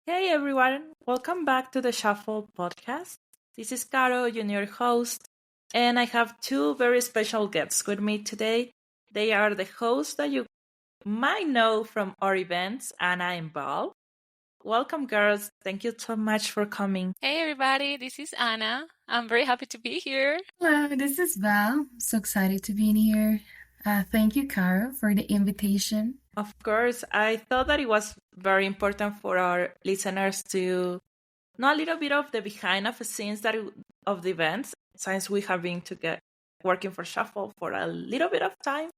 Hey everyone, welcome back to the Shuffle podcast. This is Caro, your host, and I have two very special guests with me today. They are the hosts that you might know from our events, Anna and Val. Welcome, girls. Thank you so much for coming. Hey everybody, this is Anna. I'm very happy to be here. Hello, this is Val. So excited to be in here. Thank you, Caro, for the invitation. Of course, I thought that it was very important for our listeners to know a little bit of the behind of the scenes of the events, since we have been working for Shuffle for a little bit of time.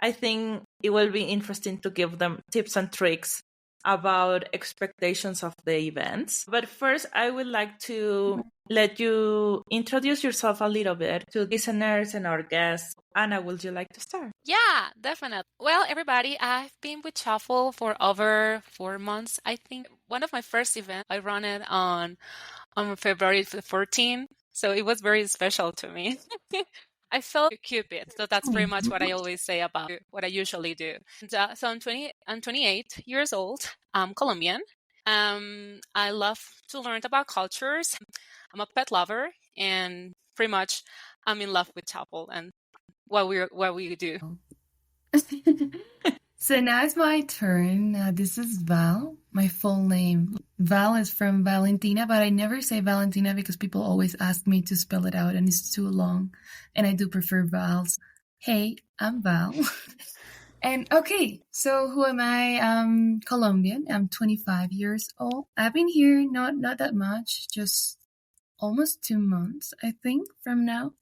I think it will be interesting to give them tips and tricks about expectations of the events. But first, I would like to let you introduce yourself a little bit to listeners and our guests. Anna, would you like to start? Yeah, definitely. Well, everybody, I've been with Shuffle for over 4 months. I think one of my first events, I ran it on February 14th. So it was very special to me. I felt Cupid. So that's pretty much what I always say about what I usually do. And, so I'm 28 years old. I'm Colombian. I love to learn about cultures. I'm a pet lover, and pretty much I'm in love with Chapel and what we do. So now it's my turn. This is Val. My full name. Val is from Valentina, but I never say Valentina because people always ask me to spell it out and it's too long. And I do prefer Vals. Hey, I'm Val. And okay, so who am I? I'm Colombian. I'm 25 years old. I've been here not that much, just almost 2 months, I think, from now.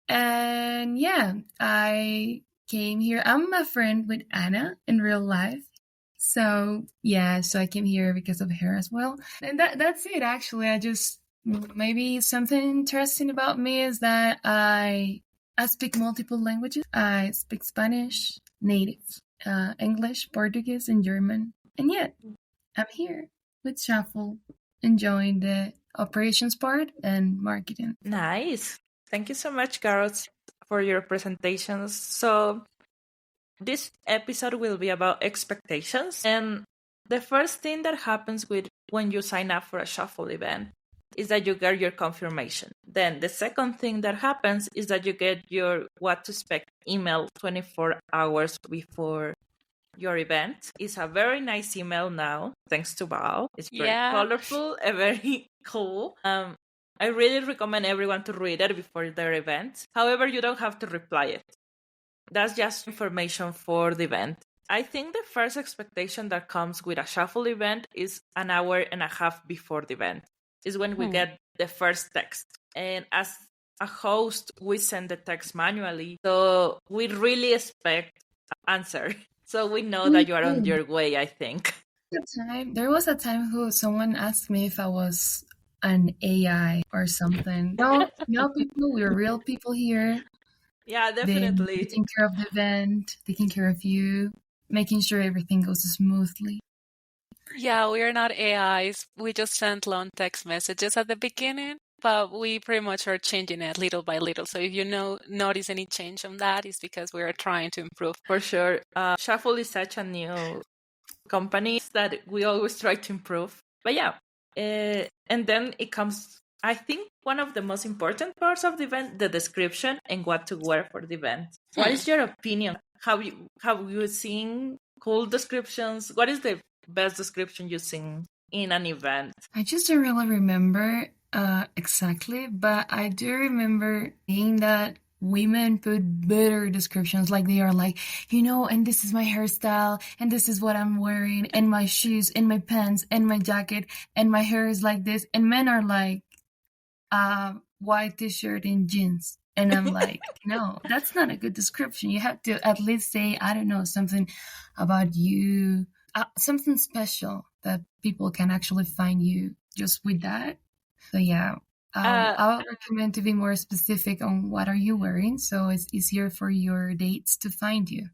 And yeah, I came here. I'm a friend with Anna in real life. So yeah, so I came here because of her as well. And that's it actually. I just maybe something interesting about me is that I speak multiple languages. I speak Spanish, native, English, Portuguese, and German. And yet, I'm here with Shuffle, enjoying the operations part and marketing. Nice. Thank you so much, girls, for your presentations. So this episode will be about expectations. And the first thing that happens when you sign up for a Shuffle event is that you get your confirmation. Then the second thing that happens is that you get your what to expect email 24 hours before your event. It's a very nice email now, thanks to Val. It's very colorful and very cool. I really recommend everyone to read it before their event. However, you don't have to reply it. That's just information for the event. I think the first expectation that comes with a Shuffle event is an hour and a half before the event. Is when we get the first text. And as a host, we send the text manually. So we really expect an answer. So we know that you are on your way, I think. There was a time who someone asked me if I was an AI or something. No, people, we're real people here. Yeah, definitely. They're taking care of the event, taking care of you, making sure everything goes smoothly. Yeah, we are not AIs. We just send long text messages at the beginning, but we pretty much are changing it little by little. So if you notice any change on that, it's because we are trying to improve. For sure. Shuffle is such a new company that we always try to improve. But yeah, and then it comes, I think, one of the most important parts of the event, the description and what to wear for the event. What is your opinion? Have you seen cool descriptions? What is the best description you've seen in an event? I just don't really remember exactly, but I do remember seeing that women put better descriptions, like they are like, and this is my hairstyle, and this is what I'm wearing, and my shoes, and my pants, and my jacket, and my hair is like this, and men are like, white t-shirt and jeans. And I'm like, no, that's not a good description. You have to at least say, I don't know, something about you, something special that people can actually find you just with that. So yeah, I would recommend to be more specific on what are you wearing, so it's easier for your dates to find you.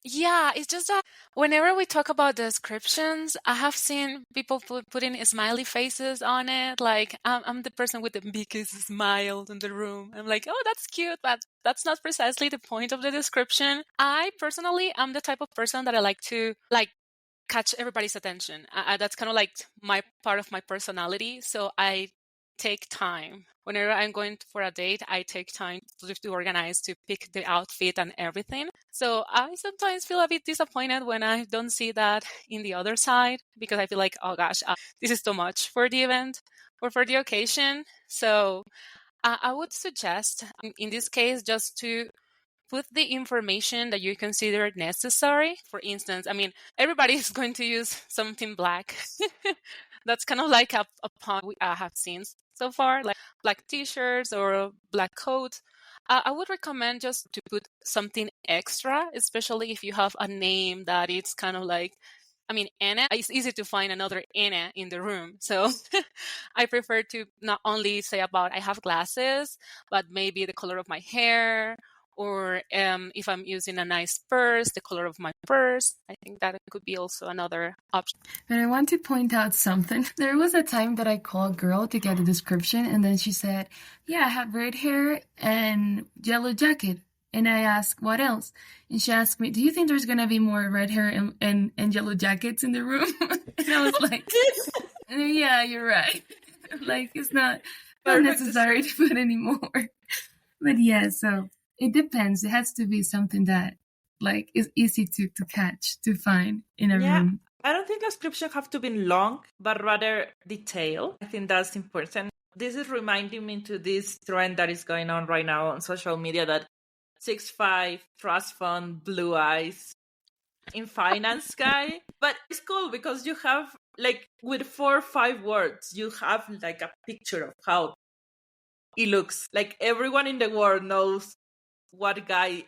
Yeah, it's just that whenever we talk about descriptions, I have seen people putting smiley faces on it. Like, I'm the person with the biggest smile in the room. I'm like, oh, that's cute, but that's not precisely the point of the description. I personally am the type of person that I like to, catch everybody's attention. That's kind of like my part of my personality. So I take time. Whenever I'm going for a date, I take time to organize, to pick the outfit and everything. So I sometimes feel a bit disappointed when I don't see that in the other side, because I feel like, oh gosh, this is too much for the event or for the occasion. So I would suggest in this case just to put the information that you consider necessary. For instance, I mean, everybody is going to use something black. That's kind of like a pun we have seen so far, like black t-shirts or black coats. I would recommend just to put something extra, especially if you have a name that it's kind of like, I mean, Anna, it's easy to find another Anna in the room. So I prefer to not only say about I have glasses, but maybe the color of my hair, or if I'm using a nice purse, the color of my purse. I think that could be also another option. But I want to point out something. There was a time that I called a girl to get a description, and then she said, yeah, I have red hair and yellow jacket. And I asked, what else? And she asked me, do you think there's going to be more red hair and yellow jackets in the room? And I was like, yeah, you're right. Like, it's not necessary to put any more. But yeah, so it depends. It has to be something that like is easy to catch, to find in a room. I don't think description have to be long, but rather detailed. I think that's important. This is reminding me to this trend that is going on right now on social media, that 6'5", trust fund, blue eyes, in finance guy. But it's cool because you have like with 4 or 5 words, you have like a picture of how it looks. Like everyone in the world knows what guy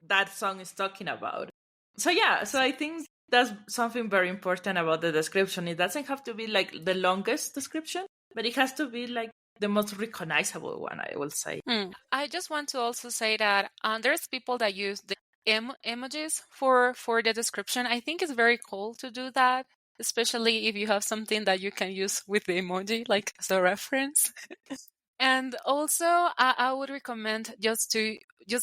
that song is talking about. So yeah, so I think that's something very important about the description. It doesn't have to be like the longest description, but it has to be like the most recognizable one, I will say. I just want to also say that there's people that use the emojis for the description. I think it's very cool to do that, especially if you have something that you can use with the emoji, like as a reference. And also, I would recommend just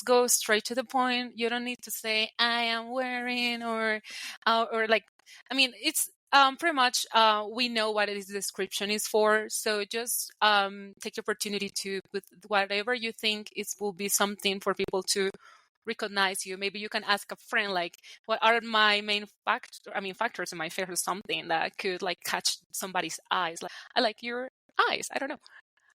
go straight to the point. You don't need to say I am wearing or like, I mean, it's pretty much we know what this description is for. So just take the opportunity to put whatever you think will be something for people to recognize you. Maybe you can ask a friend, like, what are my main factors in my face, or something that could like catch somebody's eyes. Like, I like your eyes. I don't know.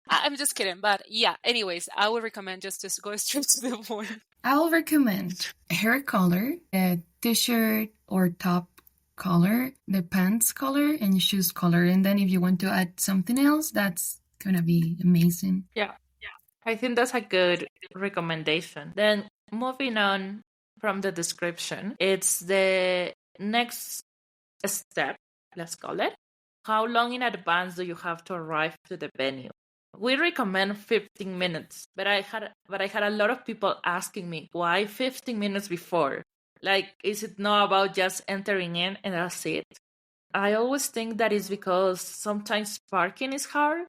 I'm just kidding, but yeah, anyways, I would recommend just to go straight to the point. I will recommend hair color, a t-shirt or top color, the pants color, and shoes color. And then if you want to add something else, that's gonna be amazing. Yeah. I think that's a good recommendation. Then moving on from the description, it's the next step, let's call it. How long in advance do you have to arrive to the venue? We recommend 15 minutes, but I had a lot of people asking me, why 15 minutes before? Like, is it not about just entering in and that's it? I always think that is because sometimes parking is hard,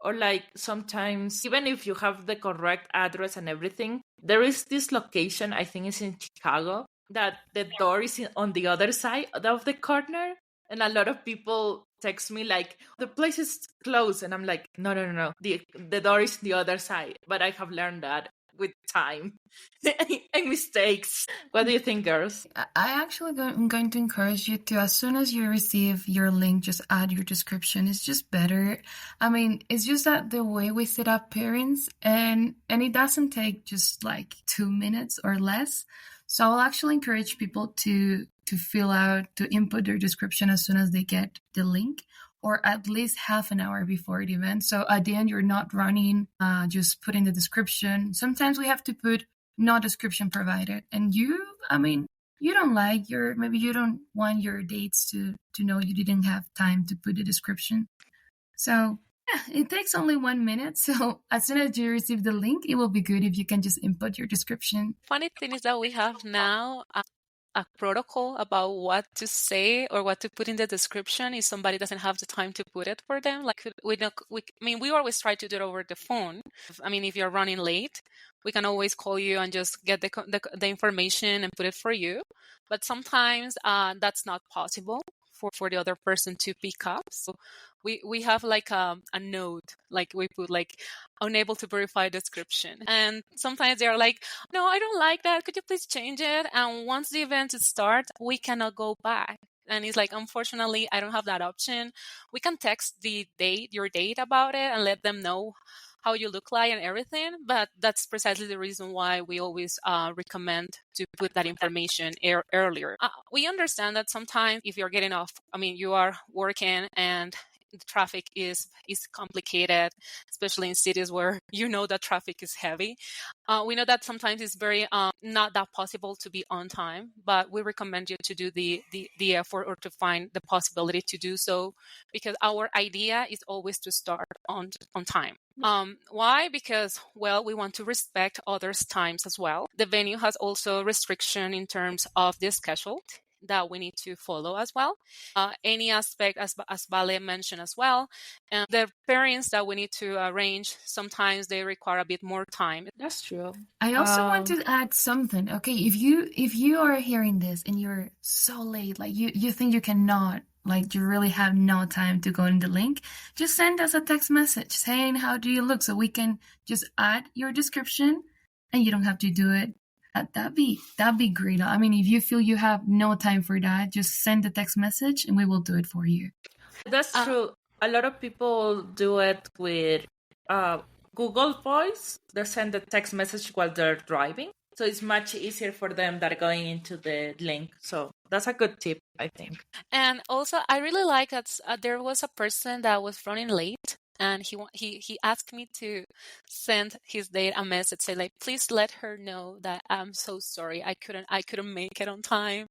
or like sometimes even if you have the correct address and everything, there is this location, I think it's in Chicago, that the door is on the other side of the corner. And a lot of people text me like, the place is closed. And I'm like, no. The door is the other side. But I have learned that with time and mistakes. What do you think, girls? I actually am going to encourage you to, as soon as you receive your link, just add your description. It's just better. I mean, it's just that the way we set up pairings, and it doesn't take just like 2 minutes or less. So I'll actually encourage people to input their description as soon as they get the link, or at least half an hour before the event. So at the end, you're not running, just put in the description. Sometimes we have to put no description provided. And you don't maybe you don't want your dates to know you didn't have time to put the description. So yeah, it takes only 1 minute. So as soon as you receive the link, it will be good if you can just input your description. Funny thing is that we have now a protocol about what to say or what to put in the description if somebody doesn't have the time to put it for them. Like we always try to do it over the phone. If you're running late, we can always call you and just get the information and put it for you. but sometimes that's not possible for the other person to pick up. So we have like a note, like we put like unable to verify description. And sometimes they're like, no, I don't like that. Could you please change it? And once the event starts, we cannot go back. And it's like, unfortunately, I don't have that option. We can text your date about it and let them know how you look like and everything. But that's precisely the reason why we always recommend to put that information earlier. We understand that sometimes if you're getting off, you are working and the traffic is complicated, especially in cities where you know that traffic is heavy. We know that sometimes it's very not that possible to be on time, but we recommend you to do the effort or to find the possibility to do so, because our idea is always to start on time. Why? Because, well, we want to respect others' times as well. The venue has also restriction in terms of the schedule that we need to follow as well. Any aspect, as Vale mentioned as well, the pairings that we need to arrange, sometimes they require a bit more time. That's true. I also want to add something. Okay, if you are hearing this and you're so late, like you think you cannot, like you really have no time to go in the link, just send us a text message saying how do you look, so we can just add your description, and you don't have to do it. That'd be great. I mean, if you feel you have no time for that, just send a text message and we will do it for you. That's true. A lot of people do it with Google Voice. They send a text message while they're driving. So it's much easier for them than going into the link. So that's a good tip, I think. And also, I really like that there was a person that was running late. And he asked me to send his date a message, say like, please let her know that I'm so sorry, I couldn't make it on time.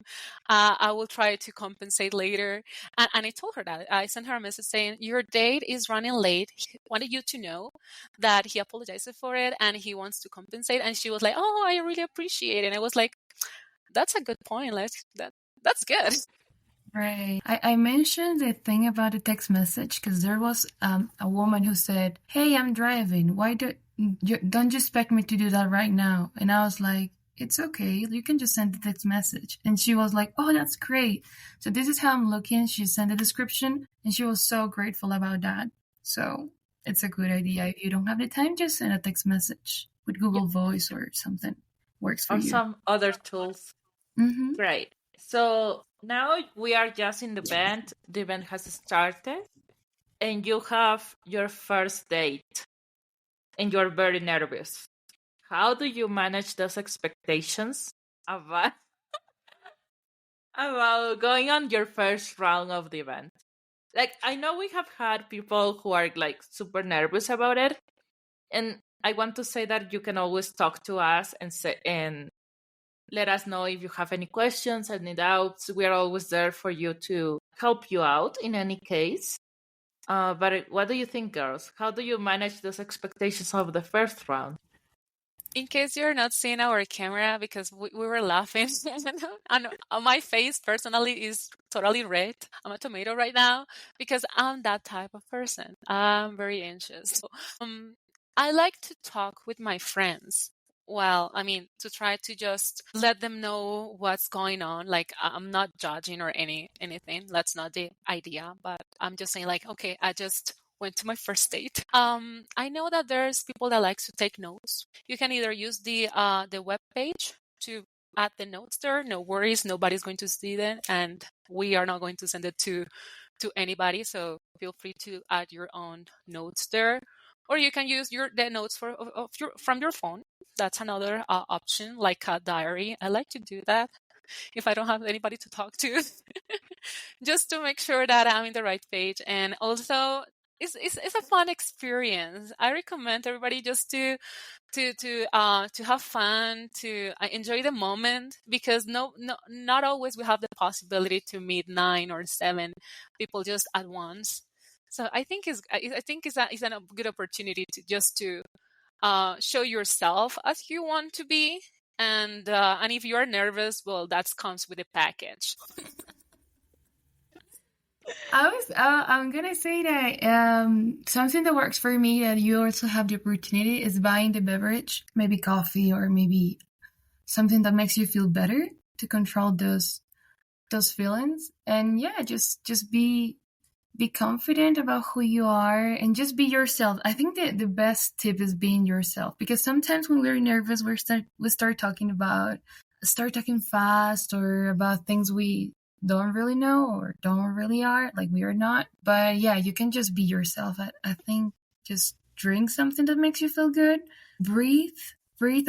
I will try to compensate later. And I told her that. I sent her a message saying, your date is running late. He wanted you to know that he apologizes for it and he wants to compensate. And she was like, oh, I really appreciate it. And I was like, that's a good point. That's good. Right. I mentioned the thing about the text message because there was a woman who said, hey, I'm driving. Why don't you expect me to do that right now? And I was like, it's okay. You can just send the text message. And she was like, oh, that's great. So this is how I'm looking. She sent a description and she was so grateful about that. So it's a good idea. If you don't have the time, just send a text message with Google Voice or something. Works for you. Or some other tools. Mm-hmm. Great. So now we are just in the event. The event has started and you have your first date and you're very nervous. How do you manage those expectations about going on your first round of the event? Like, I know we have had people who are like super nervous about it. And I want to say that you can always talk to us and let us know if you have any questions, any doubts. We are always there for you to help you out in any case. But what do you think, girls? How do you manage those expectations of the first round? In case you're not seeing our camera, because we were laughing, and my face personally is totally red. I'm a tomato right now because I'm that type of person. I'm very anxious. So, I like to talk with my friends. Well, to try to just let them know what's going on. Like, I'm not judging or anything. That's not the idea. But I'm just saying, like, okay, I just went to my first date. I know that there's people that like to take notes. You can either use the web page to add the notes there. No worries, nobody's going to see them, and we are not going to send it to anybody. So feel free to add your own notes there. Or you can use the notes from your phone. That's another option, like a diary. I like to do that if I don't have anybody to talk to, just to make sure that I'm in the right page. And also, it's a fun experience. I recommend everybody just to have fun, to enjoy the moment, because not always we have the possibility to meet 9 or 7 people just at once. So I think it's a good opportunity to just to show yourself as you want to be, and if you are nervous, well, that comes with the package. I'm gonna say that something that works for me that you also have the opportunity is buying the beverage, maybe coffee or maybe something that makes you feel better. to control those feelings. And yeah, just be confident about who you are and just be yourself. I think that the best tip is being yourself, because sometimes when we're nervous, we start talking fast or about things we don't really know or don't really are, like we are not. But yeah, you can just be yourself. I think just drink something that makes you feel good, breathe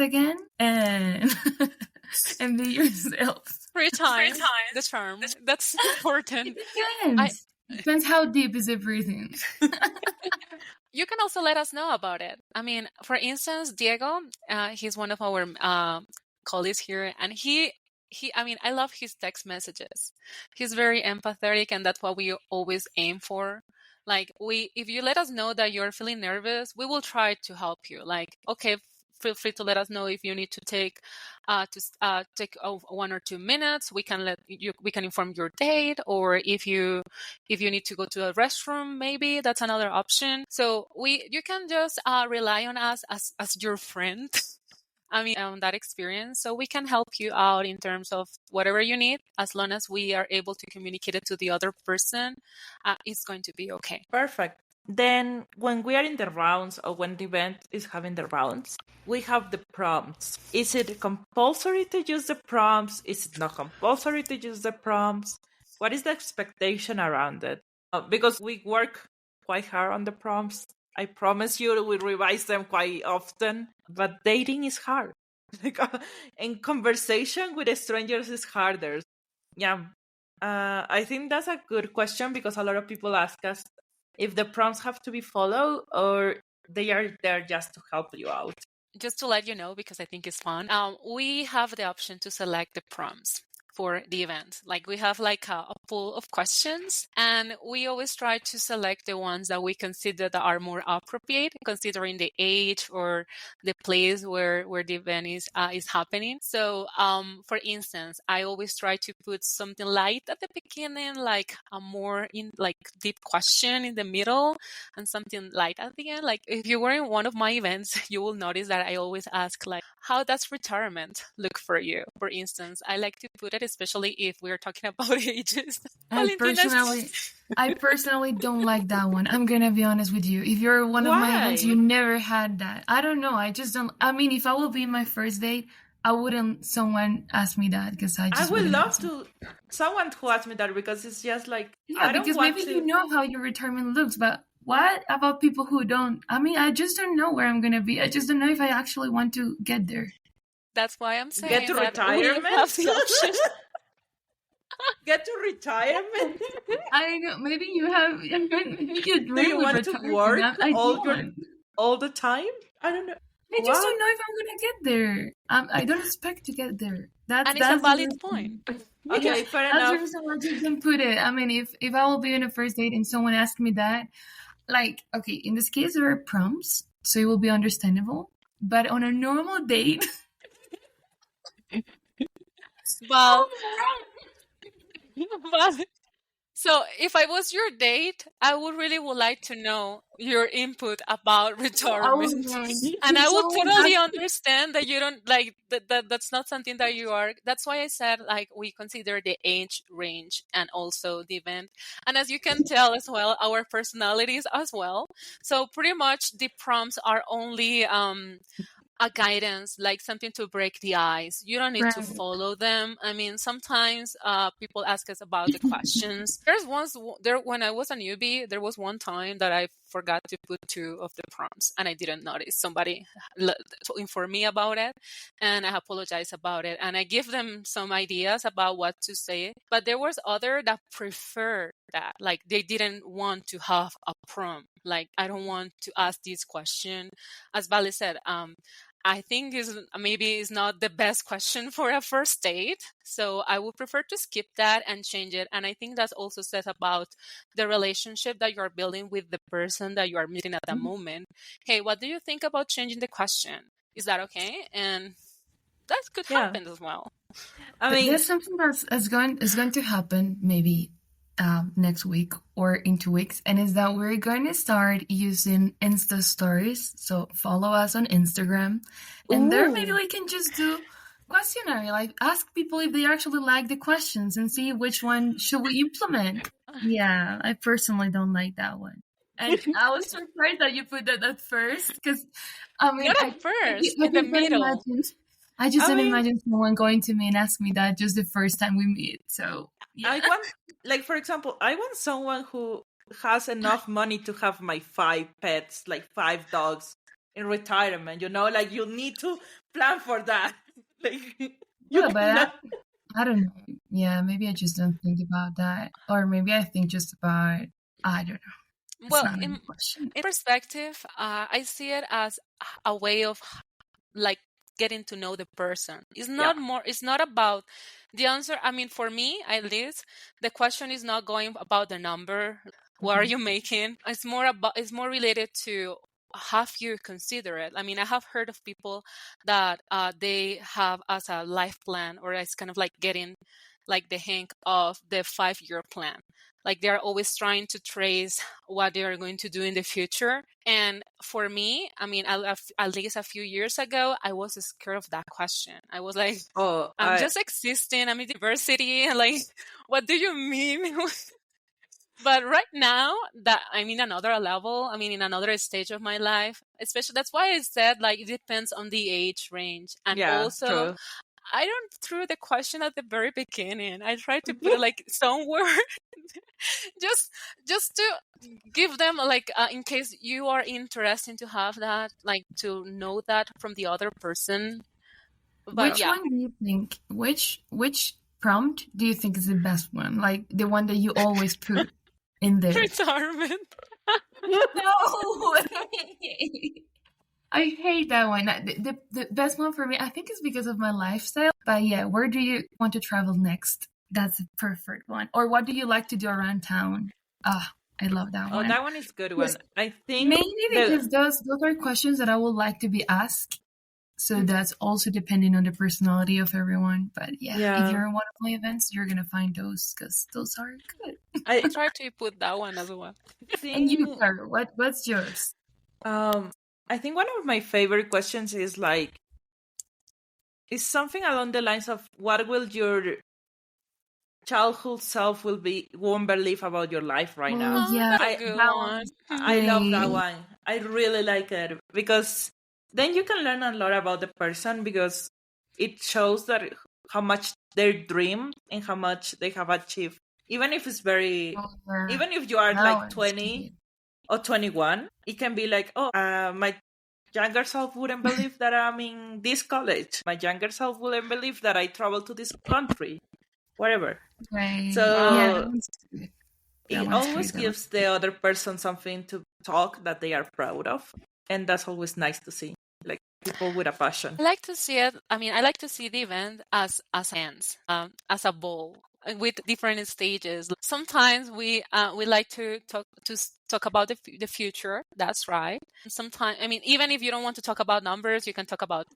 again, and and be yourself. 3 times the charm. That's important. Depends how deep is it breathing. You can also let us know about it. I mean, for instance, Diego, he's one of our colleagues here, and I mean, I love his text messages. He's very empathetic, and that's what we always aim for. Like, if you let us know that you're feeling nervous, we will try to help you. Like, okay, feel free to let us know if you need to take 1 or 2 minutes. We can inform your date, or if you need to go to a restroom, maybe that's another option. So you can just rely on us as your friend. I mean, on that experience, so we can help you out in terms of whatever you need, as long as we are able to communicate it to the other person. It's going to be okay. Perfect. Then when we are in the rounds, or when the event is having the rounds, we have the prompts. Is it compulsory to use the prompts? Is it not compulsory to use the prompts? What is the expectation around it? Because we work quite hard on the prompts. I promise you, we revise them quite often. But dating is hard. And conversation with strangers is harder. Yeah. I think that's a good question, because a lot of people ask us if the prompts have to be followed or they are there just to help you out. Just to let you know, because I think it's fun, we have the option to select the prompts for the event. Like, we have like a pool of questions, and we always try to select the ones that we consider that are more appropriate, considering the age or the place where the event is happening. So for instance, I always try to put something light at the beginning, like a more deep question in the middle, and something light at the end. Like, if you were in one of my events, you will notice that I always ask, like, how does retirement look for you? For instance, I like to put it, especially if we're talking about ages. I personally don't like that one. I'm gonna be honest with you. If you're one of my events, you never had that. I don't know. I just don't. I mean, if I will be my first date, I wouldn't someone ask me that, because I would love to someone who asked me that, because it's just like, because maybe you know how your retirement looks, but what about people who don't? I mean, I just don't know where I'm gonna be. I just don't know if I actually want to get there. That's why I'm saying get to retirement. Get to retirement. I know. Maybe you have. Maybe you do you want to work all the time? I don't know. I just don't know if I'm gonna get there. I don't expect to get there. That's a valid point. Okay, fair enough. That's the reason why you can put it. I mean, if I will be on a first date and someone asked me that, like, okay, in this case there are prompts, so it will be understandable. But on a normal date, well, so if I was your date, I would like to know your input about retirement. And I would totally understand that you don't like that's not something that you are. That's why I said, like, we consider the age range and also the event. And as you can tell as well, our personalities as well. So pretty much the prompts are only a guidance, like something to break the ice. You don't need to follow them. I mean, sometimes people ask us about the questions. When I was a newbie, there was one time that I forgot to put 2 of the prompts, and I didn't notice. Somebody informed me about it, and I apologized about it, and I give them some ideas about what to say. But there was other that preferred that, like, they didn't want to have a prompt. Like, I don't want to ask this question. As Vale said, I think maybe is not the best question for a first date. So I would prefer to skip that and change it. And I think that also says about the relationship that you are building with the person that you are meeting at that moment. Hey, what do you think about changing the question? Is that okay? And that could happen as well. I mean, there's something that's going to happen maybe next week or in 2 weeks, and is that we're going to start using Insta stories. So follow us on Instagram, and there maybe we can just do questionnaire. Like, ask people if they actually like the questions and see which one should we implement. Yeah, I personally don't like that one. And I was surprised that you put that at first, because I mean, Not at first, in the just don't middle. imagine. I just I don't mean, imagine someone going to me and ask me that just the first time we meet. So yeah. I want, like, for example, I want someone who has enough money to have my 5 pets, like 5 dogs in retirement. Like you need to plan for that. Like you Yeah, but cannot. I don't know. Yeah, maybe I just don't think about that, or maybe I think just about, I don't know. It's Well, not a good question. in perspective, I see it as a way of like getting to know the person. It's not more. It's not about the answer. I mean, for me, at least, the question is not going about the number. What are you making? It's more related to have you consider it. I mean, I have heard of people that they have as a life plan, or it's kind of like getting like the hang of the 5-year plan. Like they're always trying to trace what they are going to do in the future. And for me, I mean, at least a few years ago, I was scared of that question. I was like, Oh, I'm just existing. I'm in diversity. Like, what do you mean? But right now that I'm in another level, I mean, in another stage of my life, especially that's why I said like it depends on the age range. And yeah, also, true. I don't throw the question at the very beginning. I try to put it like somewhere, just to give them like in case you are interested to have that, like to know that from the other person. But Which yeah, one do you think? Which prompt do you think is the best one? Like the one that you always put in there? retirement. No, I hate that one. The best one for me, I think, is because of my lifestyle. But yeah, where do you want to travel next? That's a perfect one. Or what do you like to do around town? Ah, I love that Oh, one. that one is a good one. Yes, I think mainly because those are questions that I would like to be asked. So that's also depending on the personality of everyone. But yeah, if you're in one of my events, you're gonna find those, because those are good. I try to put that one as well. And you, Claire, what's yours? I think one of my favorite questions is like, is something along the lines of what will your childhood self won't believe about your life right now. Oh, yeah, that's a good one. I love that one. I really like it because then you can learn a lot about the person, because it shows that how much they dream and how much they have achieved. Even if it's very, even if you are like 20 or 21, it can be like, oh, my younger self wouldn't believe that I'm in this college. My younger self wouldn't believe that I traveled to this country, whatever. Right. So it always gives the other person something to talk that they are proud of. And that's always nice to see, like people with a passion. I like to see it. I mean, I like to see the event as hands, as a ball with different stages. Sometimes we like to talk about the future. That's right. Sometimes, I mean, even if you don't want to talk about numbers, you can talk about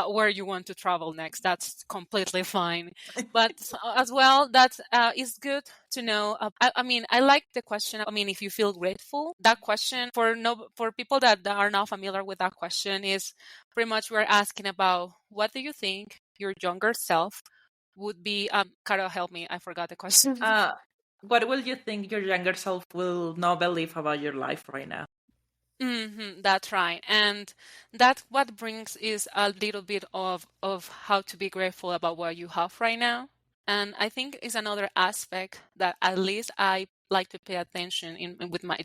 where you want to travel next. That's completely fine. But as well, that is good to know. I mean, I like the question. I mean, if you feel grateful, that question for people that are not familiar with that question is pretty much we're asking about what do you think your younger self would be. Carol, help me. I forgot the question. What will you think your younger self will not believe about your life right now? That's right. And that's what brings is a little bit of how to be grateful about what you have right now. And I think is another aspect that at least I like to pay attention with my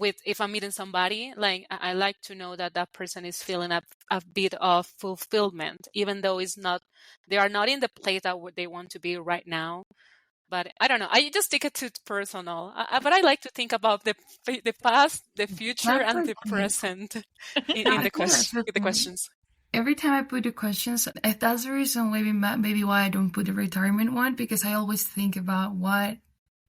if I'm meeting somebody, like I like to know that that person is feeling a bit of fulfillment, even though they are not in the place that they want to be right now. But I don't know. I just take it too personal. But I like to think about the past, the future, and the present in the questions. Every time I put the questions, that's the reason maybe why I don't put the retirement one, because I always think about what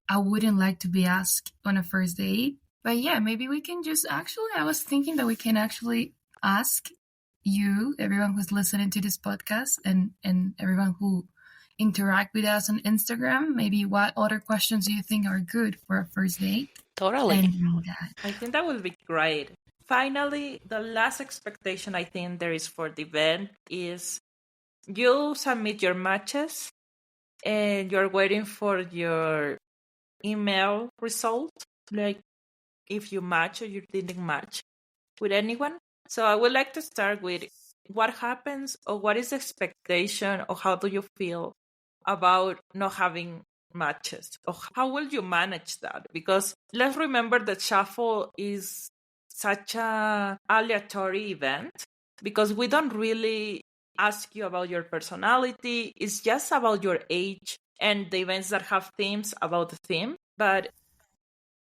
I wouldn't like to be asked on a first date. But yeah, maybe we can just I was thinking that we can actually ask you, everyone who's listening to this podcast, and everyone who interact with us on Instagram, maybe what other questions do you think are good for a first date? Totally. I think that will be great. Finally, the last expectation I think there is for the event is you submit your matches and you're waiting for your email result, like if you match or you didn't match with anyone. So I would like to start with what happens, or what is the expectation, or how do you feel about not having matches, or how will you manage that? Because let's remember that shuffle is such a aleatory event, because we don't really ask you about your personality. It's just about your age and the events that have themes about the theme. But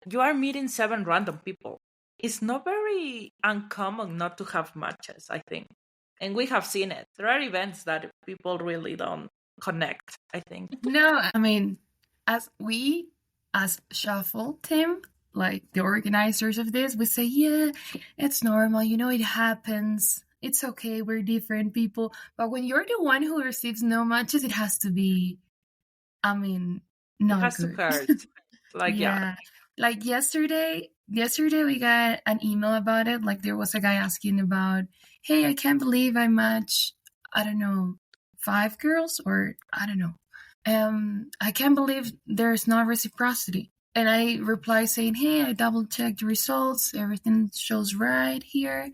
you are meeting 7 random people. It's not very uncommon not to have matches, I think. And we have seen it. There are events that people really don't connect, I think. No, I mean, as Shuffle team, like the organizers of this, we say, yeah, it's normal, it happens. It's okay, we're different people. But when you're the one who receives no matches, it has to be, not it has good. to hurt. Like, yeah. Like yesterday we got an email about it. Like there was a guy asking about, hey, I can't believe I matched, I don't know, 5 girls, or I don't know. I can't believe there's no reciprocity. And I reply saying, hey, I double checked the results. Everything shows right here.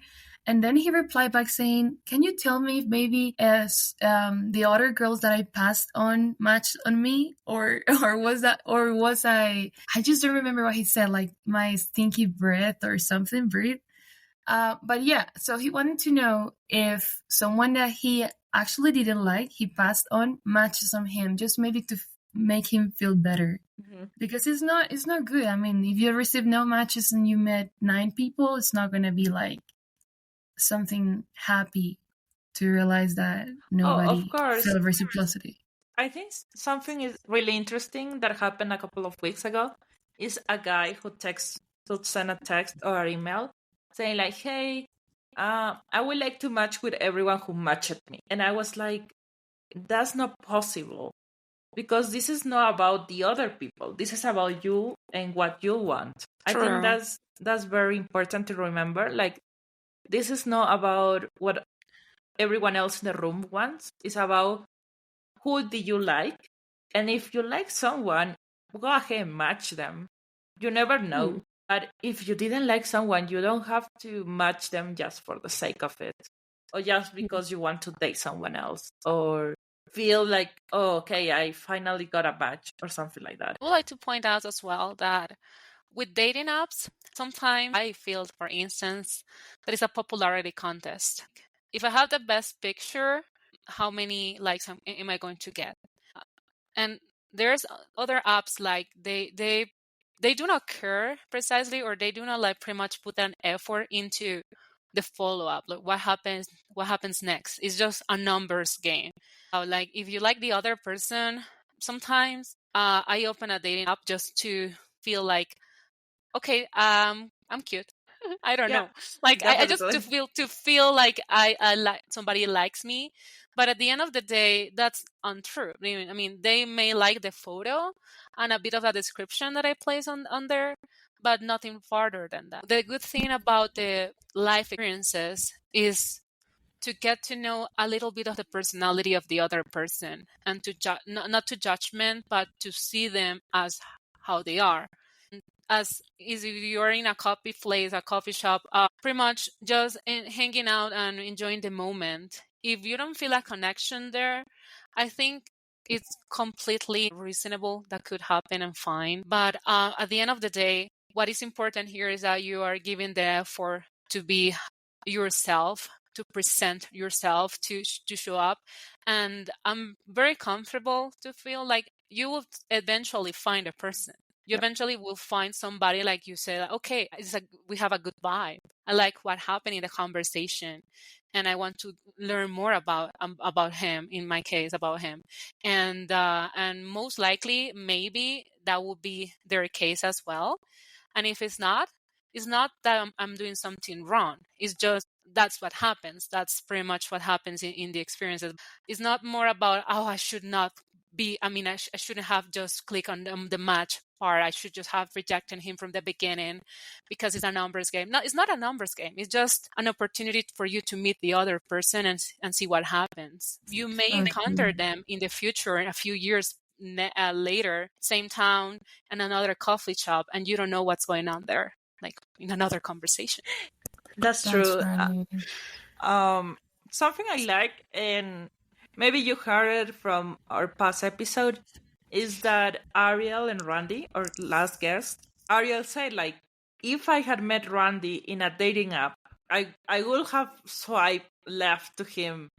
And then he replied back saying, can you tell me if maybe as the other girls that I passed on matched on me, or was I just don't remember what he said, like my stinky breath or something, breath. But yeah, so he wanted to know if someone that he actually didn't like, he passed on, matches on him, just maybe to make him feel better. Mm-hmm. Because it's not good. I mean, if you receive no matches and you met 9 people, it's not going to be like something happy to realize that nobody felt reciprocity. I think something is really interesting that happened a couple of weeks ago is a guy who sent a text or an email saying like, hey, I would like to match with everyone who matched me. And I was like, that's not possible, because this is not about the other people. This is about you and what you want. True. I think that's very important to remember. Like, this is not about what everyone else in the room wants. It's about who do you like. And if you like someone, go ahead and match them. You never know. But if you didn't like someone, you don't have to match them just for the sake of it, or just because you want to date someone else, or feel like, oh, okay, I finally got a match, or something like that. I would like to point out as well that with dating apps, sometimes I feel, for instance, that it's a popularity contest. If I have the best picture, how many likes am I going to get? And there's other apps like they do not care precisely, or they do not like pretty much put an effort into the follow-up, like what happens next. It's just a numbers game. Like if you like the other person, sometimes I open a dating app just to feel like, okay, I'm cute. I don't know. Like I just to feel like I like somebody likes me. But at the end of the day, that's untrue. I mean, they may like the photo and a bit of a description that I place on there, but nothing farther than that. The good thing about the life experiences is to get to know a little bit of the personality of the other person, and to not to judgment, but to see them as how they are. As if you're in a coffee place, a coffee shop, pretty much just hanging out and enjoying the moment. If you don't feel a connection there, I think it's completely reasonable. That could happen and fine. But at the end of the day, what is important here is that you are giving the effort to be yourself, to present yourself, to show up. And I'm very comfortable to feel like you will eventually find a person. You eventually will find somebody, like you said, okay, it's like we have a good vibe. I like what happened in the conversation, and I want to learn more about him. In my case, about him, and most likely, maybe that will be their case as well. And if it's not that I'm doing something wrong. It's just that's what happens. That's pretty much what happens in the experiences. It's not more about, oh, I should not I shouldn't have just clicked on the match part. I should just have rejected him from the beginning because it's a numbers game. No, it's not a numbers game. It's just an opportunity for you to meet the other person and see what happens. You may encounter them in the future, in a few years later, same town and another coffee shop, and you don't know what's going on there, like in another conversation. That's true. Something I like, and maybe you heard it from our past episode, is that Ariel and Randy, our last guest, Ariel said, like, if I had met Randy in a dating app, I would have swiped left to him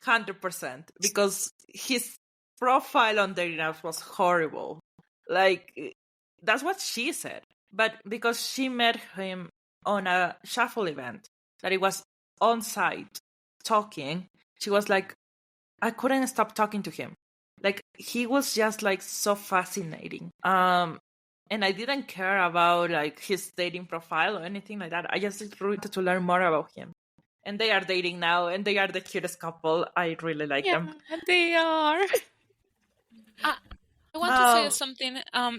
100% because his profile on dating apps was horrible. Like, that's what she said. But because she met him on a shuffle event, that it was on site talking, she was like, I couldn't stop talking to him. Like, he was just like so fascinating. And I didn't care about like his dating profile or anything like that. I just wanted to learn more about him. And they are dating now, and they are the cutest couple. I really like them. They are. I want to say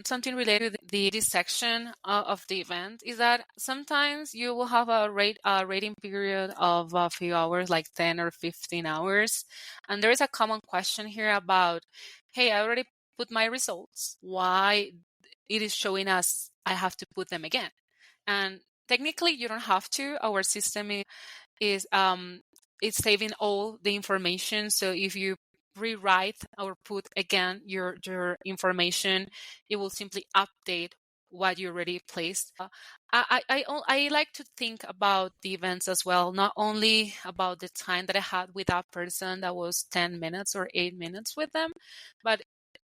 something related to this section of the event is that sometimes you will have a rating period of a few hours, like 10 or 15 hours. And there is a common question here about, hey, I already put my results. Why it is showing us I have to put them again? And technically you don't have to. Our system is it's saving all the information. So if you rewrite or put again your information, it will simply update what you already placed. I like to think about the events as well, not only about the time that I had with that person that was 10 minutes or 8 minutes with them, but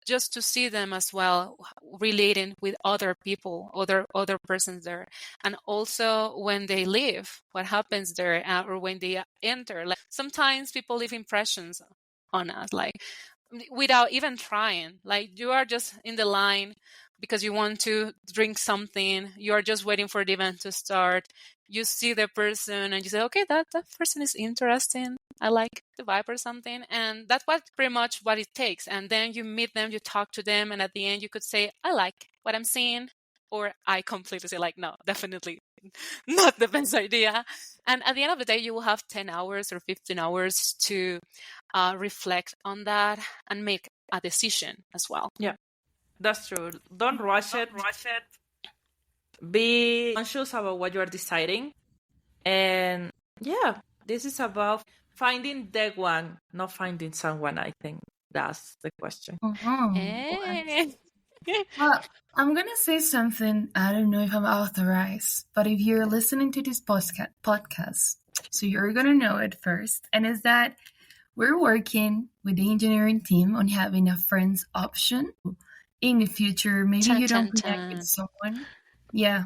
just to see them as well relating with other people, other persons there, and also when they leave, what happens there, or when they enter. Like sometimes people leave impressions on us, like without even trying. Like you are just in the line because you want to drink something. You are just waiting for the event to start. You see the person and you say, okay, that person is interesting. I like the vibe or something. And that's pretty much what it takes. And then you meet them, you talk to them. And at the end, you could say, I like what I'm seeing. Or I completely say like, no, definitely not the best idea. And at the end of the day, you will have 10 hours or 15 hours to reflect on that and make a decision as well. Yeah, that's true. Don't rush it. Be conscious about what you are deciding. And yeah, this is about finding the one, not finding someone. I think that's the question. Well, I'm gonna say something. I don't know if I'm authorized, but if you're listening to this podcast, so you're gonna know it first, and is that we're working with the engineering team on having a friends option in the future. Maybe you don't connect with someone. Yeah.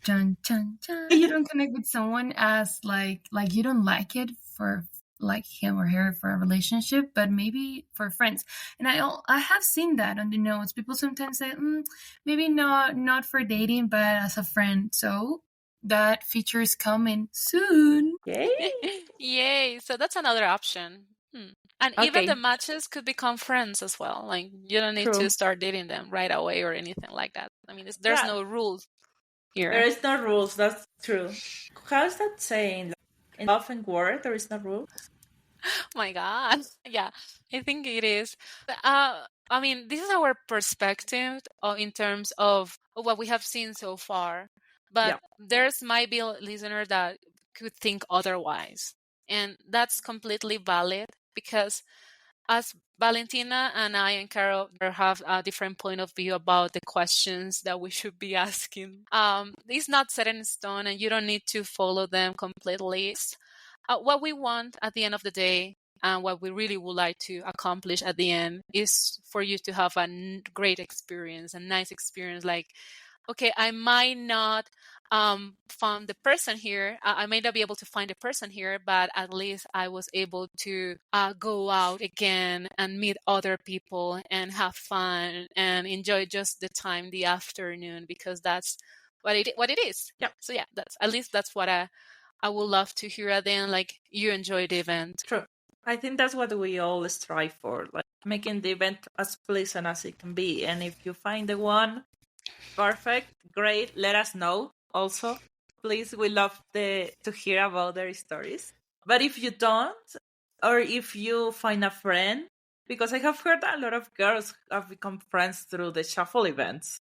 You don't connect with someone as like you don't like it for like him or her for a relationship, but maybe for friends. And I have seen that on the notes. People sometimes say, maybe not for dating, but as a friend. So that feature is coming soon. Yay! So that's another option. And even the matches could become friends as well. Like you don't need to start dating them right away or anything like that. I mean, there's no rules here. There is no rules. That's true. How's that saying? In love and war, there is no rules. Oh my God. Yeah, I think it is. I mean, this is our perspective in terms of what we have seen so far. But there's might be a listener that could think otherwise. And that's completely valid because as Valentina and I and Carol have a different point of view about the questions that we should be asking. It's not set in stone and you don't need to follow them completely. What we want at the end of the day and what we really would like to accomplish at the end is for you to have a great experience, a nice experience. Like, okay, I might not find the person here. I may not be able to find the person here, but at least I was able to go out again and meet other people and have fun and enjoy just the time, the afternoon, because that's what it is. Yeah. So yeah, that's what I would love to hear at the end. Like you enjoyed the event. True. I think that's what we all strive for, like making the event as pleasant as it can be. And if you find the one, perfect, great, let us know also. Please, we love to hear about their stories. But if you don't, or if you find a friend, because I have heard a lot of girls have become friends through the shuffle events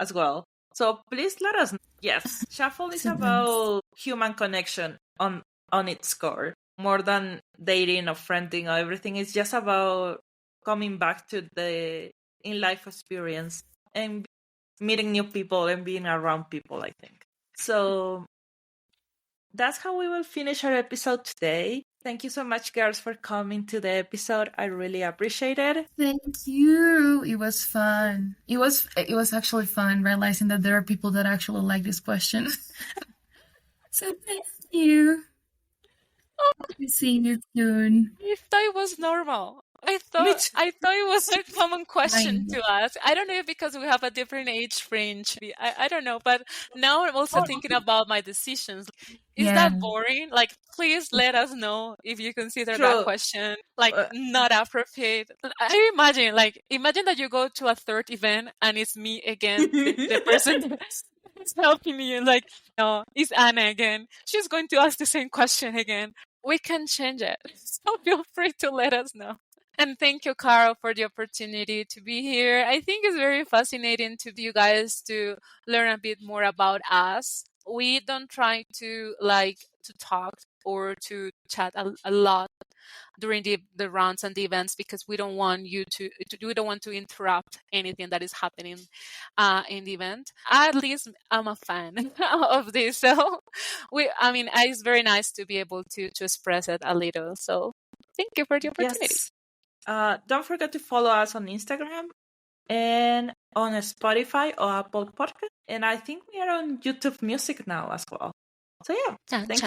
as well. So please let us know. Yes, shuffle is about human connection on its core, more than dating or friending or everything. It's just about coming back to the in-life experience and meeting new people and being around people, I think. So that's how we will finish our episode today. Thank you so much, girls, for coming to the episode. I really appreciate it. Thank you. It was fun. It was actually fun realizing that there are people that actually like this question. So thank you. See you soon. I thought it was normal. I thought it was a common question to ask. I don't know if because we have a different age range. I don't know, but now I'm also thinking about my decisions. Is that boring? Like, please let us know if you consider that question like not appropriate. I imagine that you go to a third event and it's me again, the person that's helping you. Like, no, it's Anna again. She's going to ask the same question again. We can change it. So feel free to let us know. And thank you, Carol, for the opportunity to be here. I think it's very fascinating to you guys to learn a bit more about us. We don't try to talk or to chat a lot during the rounds and the events because we don't want to interrupt anything that is happening in the event. At least I'm a fan of this, so it's very nice to be able to express it a little. So thank you for the opportunity. Yes. Don't forget to follow us on Instagram and on Spotify or Apple Podcast. And I think we are on YouTube Music now as well. So yeah, thank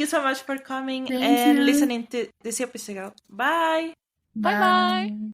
you so much for coming and listening to this episode. Bye. Bye.